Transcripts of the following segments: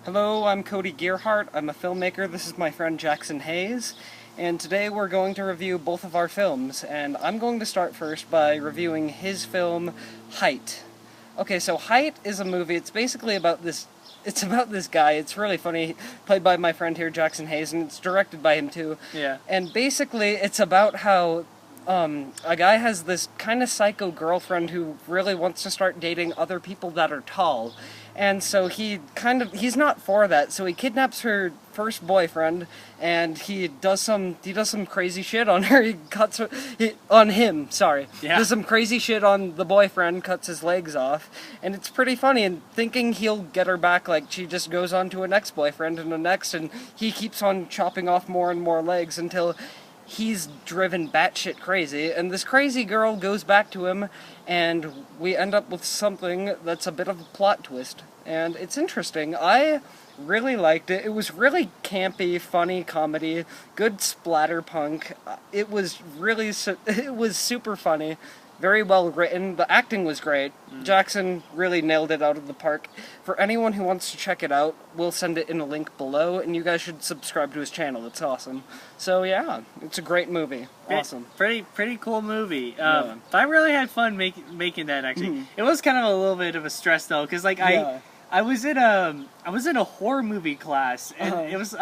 Hello, I'm Cody Gearhart. I'm a filmmaker. This is my friend Jackson Hayes, and today we're going to review both of our films, and I'm going to start first by reviewing his film, Height. Okay, so Height is a movie. It's basically about this guy. It's really funny, played by my friend here, Jackson Hayes, and it's directed by him too. Yeah. And basically, it's about how a guy has this kind of psycho girlfriend who really wants to start dating other people that are tall. And so he's not for that, so he kidnaps her first boyfriend, and he does some crazy shit on her. On him, sorry. Yeah. Does some crazy shit on the boyfriend, cuts his legs off, and it's pretty funny, and thinking he'll get her back, like, she just goes on to a next boyfriend and the next, and he keeps on chopping off more and more legs until he's driven batshit crazy, and this crazy girl goes back to him, and we end up with something that's a bit of a plot twist, and it's interesting. I really liked it. It was really campy, funny comedy, good splatterpunk. It was super funny. Very well written. The acting was great. Jackson really nailed it out of the park. For anyone who wants to check it out, we'll send it in a link below, and you guys should subscribe to his channel. It's awesome. So yeah, it's a great movie. Awesome. Pretty cool movie. Yeah. I really had fun making that actually. It was kind of a little bit of a stress though, because like I was in a horror movie class, and it was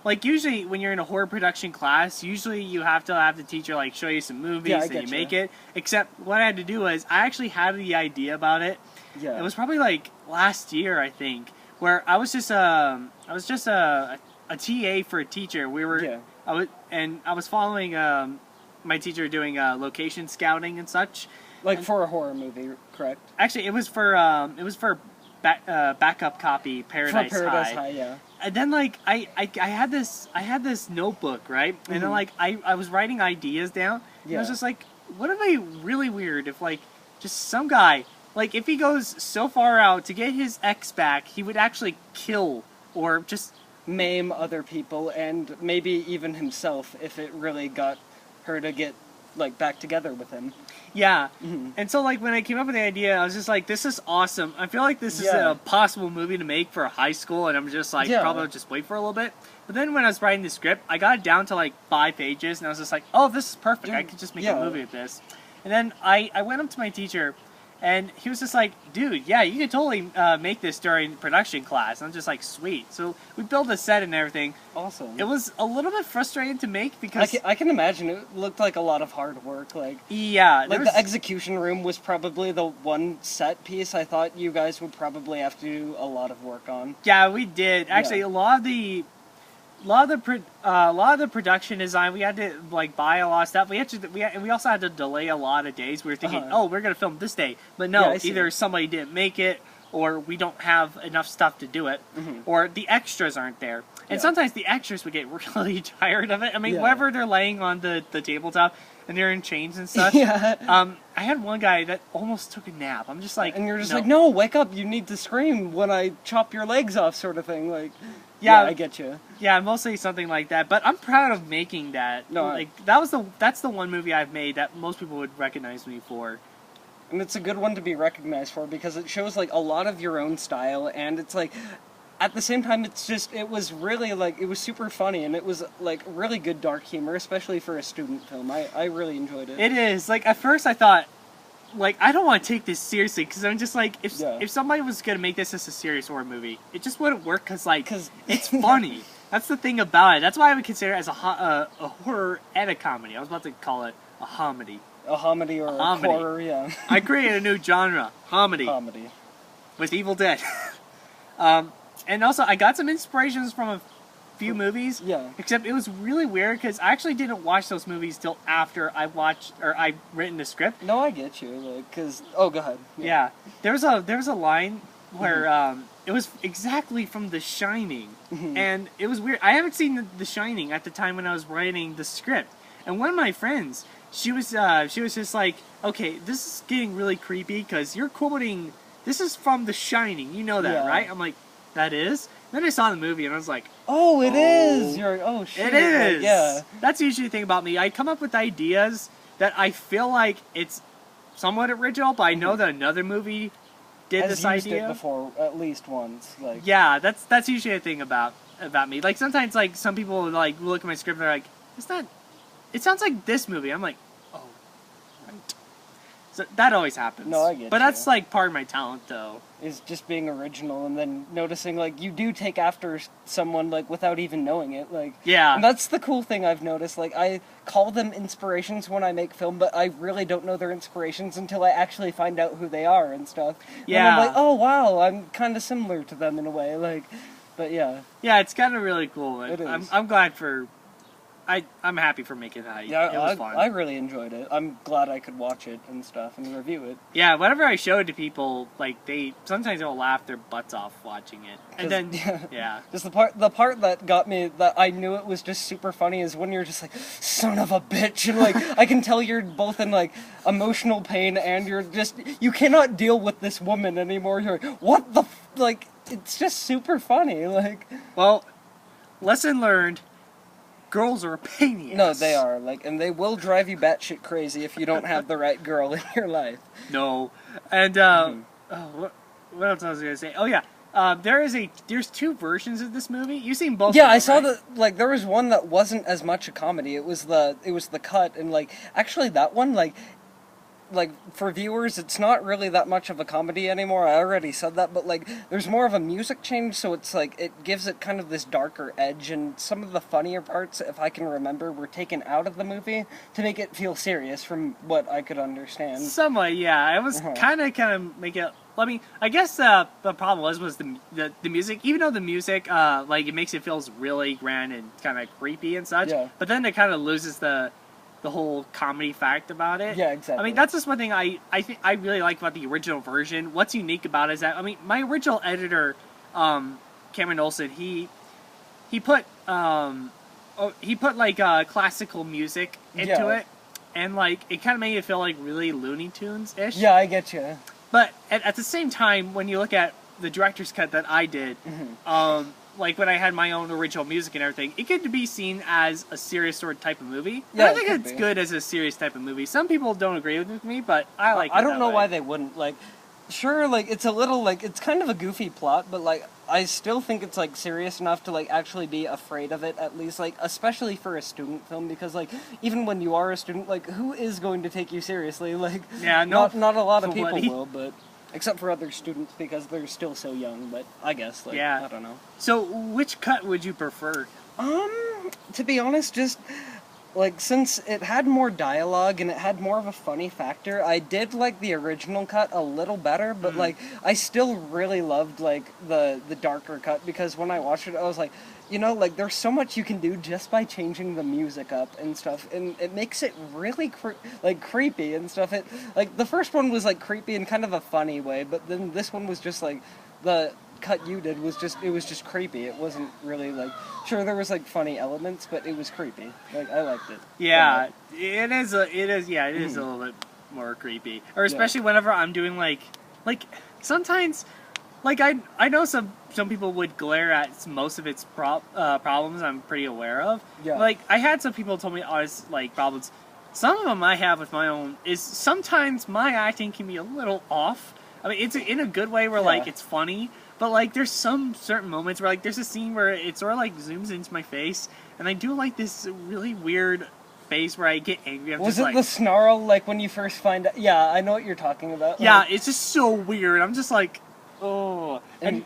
like, usually when you're in a horror production class, usually you have to have the teacher like show you some movies and you make it. Except what I had to do was I actually had the idea about it. Yeah. It was probably like last year, I think, where I was just a TA for a teacher. I was following my teacher doing location scouting and such. Like for a horror movie, correct? Actually, it was for backup copy Paradise High, yeah. And then like I had this notebook, right? And then like I was writing ideas down. And I was just like, what if I really weird if like just some guy, like if he goes so far out to get his ex back, he would actually kill or just maim other people, and maybe even himself if it really got her to get like back together with him. Yeah. And so like when I came up with the idea, I was just like, this is awesome. I feel like this is a possible movie to make for a high school, and I'm just like, probably I'll just wait for a little bit. But then when I was writing the script, I got it down to like 5 pages, and I was just like, oh, this is perfect. I could just make a movie with this. And then I went up to my teacher, and he was just like, dude, yeah, you could totally make this during production class. And I'm just like, sweet. So we built a set and everything. Awesome. It was a little bit frustrating to make because I can imagine it looked like a lot of hard work. Like, yeah, like the execution room was probably the one set piece I thought you guys would probably have to do a lot of work on. Yeah, we did. Actually, a lot of the production design, we had to like buy a lot of stuff. We also had to delay a lot of days. We were thinking, oh, we're gonna film this day, but no, either somebody didn't make it, or we don't have enough stuff to do it, or the extras aren't there. And sometimes the extras would get really tired of it. I mean, whenever they're laying on the tabletop and they're in chains and stuff. I had one guy that almost took a nap. I'm just like, and you're just like, no, wake up! You need to scream when I chop your legs off, sort of thing. Like. Yeah, I get you. Yeah, mostly something like that. But I'm proud of making that. No, like that's the one movie I've made that most people would recognize me for. And it's a good one to be recognized for because it shows like a lot of your own style, and it's like at the same time it was really like, it was super funny, and it was like really good dark humor, especially for a student film. I really enjoyed it. It is. Like at first I thought, like, I don't want to take this seriously, because I'm just like, if somebody was going to make this as a serious horror movie, it just wouldn't work, because it's funny. That's the thing about it. That's why I would consider it as a horror and a comedy. I was about to call it a homedy. A homedy or a horror, yeah. I created a new genre, homedy. Homedy. With Evil Dead. And also, I got some inspirations from a few movies. Yeah. Except it was really weird because I actually didn't watch those movies till after I written the script. No, I get you. Like, cause go ahead. Yeah. There was a line where it was exactly from The Shining, and it was weird. I haven't seen The Shining at the time when I was writing the script, and one of my friends, she was just like, okay, this is getting really creepy because you're quoting. This is from The Shining. You know that, right? I'm like, that is. Then I saw the movie and I was like, oh, it is! You're, oh, shit. It is! Like, yeah. That's usually the thing about me. I come up with ideas that I feel like it's somewhat original, but I know that another movie did has this used idea it before at least once. Like, yeah, that's usually a thing about me. Like sometimes like some people like look at my script and they're like, it sounds like this movie. I'm like, oh, right. So that always happens. No, I get But you. that's like part of my talent though. Is just being original and then noticing like you do take after someone like without even knowing it. Like, yeah, and that's the cool thing I've noticed. Like, I call them inspirations when I make film, but I really don't know their inspirations until I actually find out who they are and stuff. Yeah, and I'm like, oh wow, I'm kind of similar to them in a way. Like, but yeah, it's kind of really cool. It is. I'm glad for. I'm happy for making that. Yeah, it was fun. I really enjoyed it. I'm glad I could watch it and stuff and review it. Yeah, whenever I show it to people, like sometimes they'll laugh their butts off watching it, and then yeah. Just the part that got me, that I knew it was just super funny, is when you're just like, son of a bitch, and like I can tell you're both in like emotional pain and you cannot deal with this woman anymore. You're like, what the like? It's just super funny. Like, well, lesson learned. Girls are a pain in the ass. No, they are. Like, and they will drive you batshit crazy if you don't have the right girl in your life. No, and what else I was gonna say? Oh yeah, there's two versions of this movie. You've seen both. Yeah, of them, I saw right? that. Like, there was one that wasn't as much a comedy. It was the cut, and like actually that one like for viewers, it's not really that much of a comedy anymore. I already said that, but like there's more of a music change, so it's like it gives it kind of this darker edge, and some of the funnier parts, if I can remember, were taken out of the movie to make it feel serious from what I could understand. Somewhat, yeah. It was kind of make it. I mean, I guess the problem was the music. Even though the music like it makes it feels really grand and kind of creepy and such, but then it kind of loses the whole comedy fact about it. Yeah, exactly. I mean, that's just one thing I think I really like about the original version. What's unique about it is that, I mean, my original editor, Cameron Olson, he put like classical music into it, and like it kind of made it feel like really Looney Tunes ish. Yeah, I get you. But at the same time, when you look at the director's cut that I did, like when I had my own original music and everything, it could be seen as a serious sort of type of movie. Yeah, I think it's good as a serious type of movie. Some people don't agree with me, but I like it. I don't know why they wouldn't. Like, sure, like it's a little like it's kind of a goofy plot, but like I still think it's like serious enough to like actually be afraid of it, at least, like especially for a student film, because like even when you are a student, like who is going to take you seriously? Like, yeah, not a lot of people will, but. Except for other students, because they're still so young, but I guess, like, yeah. I don't know. So, which cut would you prefer? To be honest, just, like, since it had more dialogue and it had more of a funny factor, I did like the original cut a little better, but, like, I still really loved, like, the darker cut, because when I watched it, I was like, you know, like, there's so much you can do just by changing the music up and stuff, and it makes it really, creepy and stuff. It, like, the first one was, like, creepy in kind of a funny way, but then this one was just, like, the cut you did was just, it was just creepy. It wasn't really, like, sure, there was, like, funny elements, but it was creepy. Like, I liked it. Yeah, it is a little bit more creepy. Or especially whenever I'm doing, like, sometimes... Like, I know some people would glare at most of its problems I'm pretty aware of. Yeah. Like, I had some people tell me honest, like, problems. Some of them I have with my own is sometimes my acting can be a little off. I mean, it's in a good way where, like, it's funny. But, like, there's some certain moments where, like, there's a scene where it sort of, like, zooms into my face. And I do, like, this really weird face where I get angry. I'm was just it like, the snarl, like, when you first find out? Yeah, I know what you're talking about. Yeah, like, it's just so weird. I'm just like... Oh, and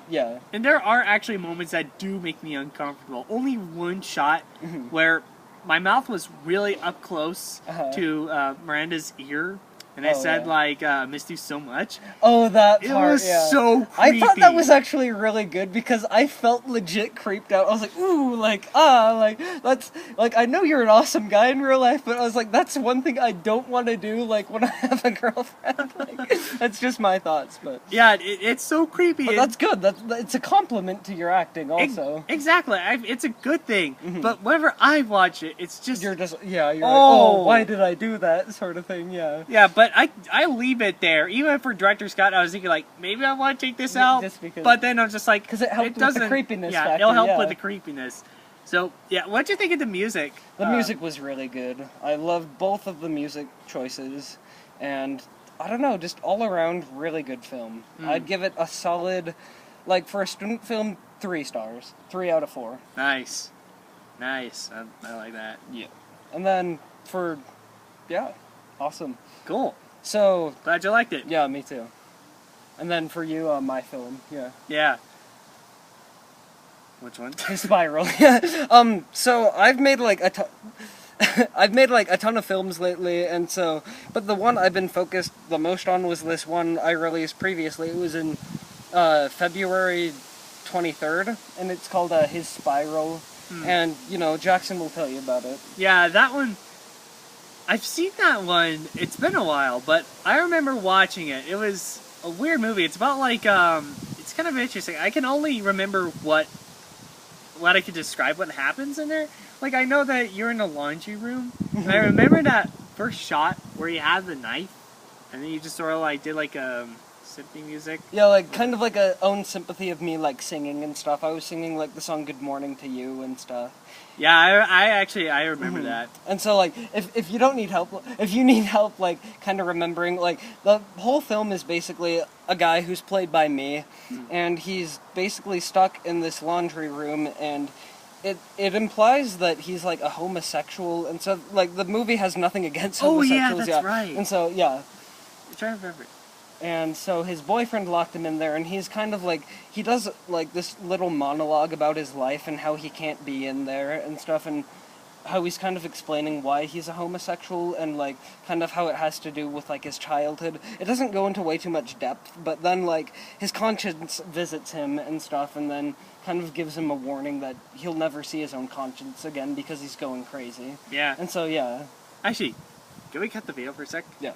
there are actually moments that do make me uncomfortable. Only one shot where my mouth was really up close to Miranda's ear, and I said like "missed you so much." Oh, that part. It was so creepy. I thought that was actually really good because I felt legit creeped out. I was like, ooh, like that's like I know you're an awesome guy in real life, but I was like, that's one thing I don't want to do. Like when I have a girlfriend, like, that's just my thoughts. But yeah, it's so creepy. But that's good. It's a compliment to your acting, also. Exactly, it's a good thing. But whenever I watch it, it's just you're like, oh, why did I do that sort of thing? Yeah. Yeah, but I leave it there. Even for Director Scott, I was thinking like maybe I want to take this out, but then I'm just like because it helped with the creepiness. Yeah, factor, it'll help with the creepiness. So yeah, what'd you think of the music? The music was really good. I loved both of the music choices, and I don't know, just all around really good film. I'd give it a solid, like for a student film, 3 stars, 3 out of 4. Nice. Nice. I like that. Yeah. And then for, yeah, awesome. Cool. So. Glad you liked it. Yeah, me too. And then for you, my film, yeah. Yeah. Which one? Spiral. So I've made like I've made like a ton of films lately, and so, but the one I've been focused the most on was this one I released previously. It was in February 23rd, and it's called His Spiral, and, you know, Jackson will tell you about it. Yeah, that one, I've seen that one, it's been a while, but I remember watching it. It was a weird movie. It's about like, it's kind of interesting. I can only remember what I could describe what happens in there. Like, I know that you're in a laundry room, and I remember that first shot where you had the knife, and then you just sort of like did like symphony music. Yeah, like kind of like a own sympathy of me like singing and stuff. I was singing like the song "Good Morning to You" and stuff. Yeah, I remember that. And so like if you don't need help, if you need help like kind of remembering, like the whole film is basically a guy who's played by me, and he's basically stuck in this laundry room, and it implies that he's like a homosexual, and so like the movie has nothing against homosexuals. Oh yeah, that's right. And so yeah. I'm trying to remember. And so his boyfriend locked him in there, and he's kind of like, he does like this little monologue about his life and how he can't be in there and stuff, and how he's kind of explaining why he's a homosexual, and like kind of how it has to do with like his childhood. It doesn't go into way too much depth, but then like his conscience visits him and stuff, and then kind of gives him a warning that he'll never see his own conscience again because he's going crazy. Yeah. And so yeah. Actually, can we cut the video for a sec? Yeah.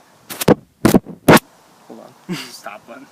Hold on. Stop one.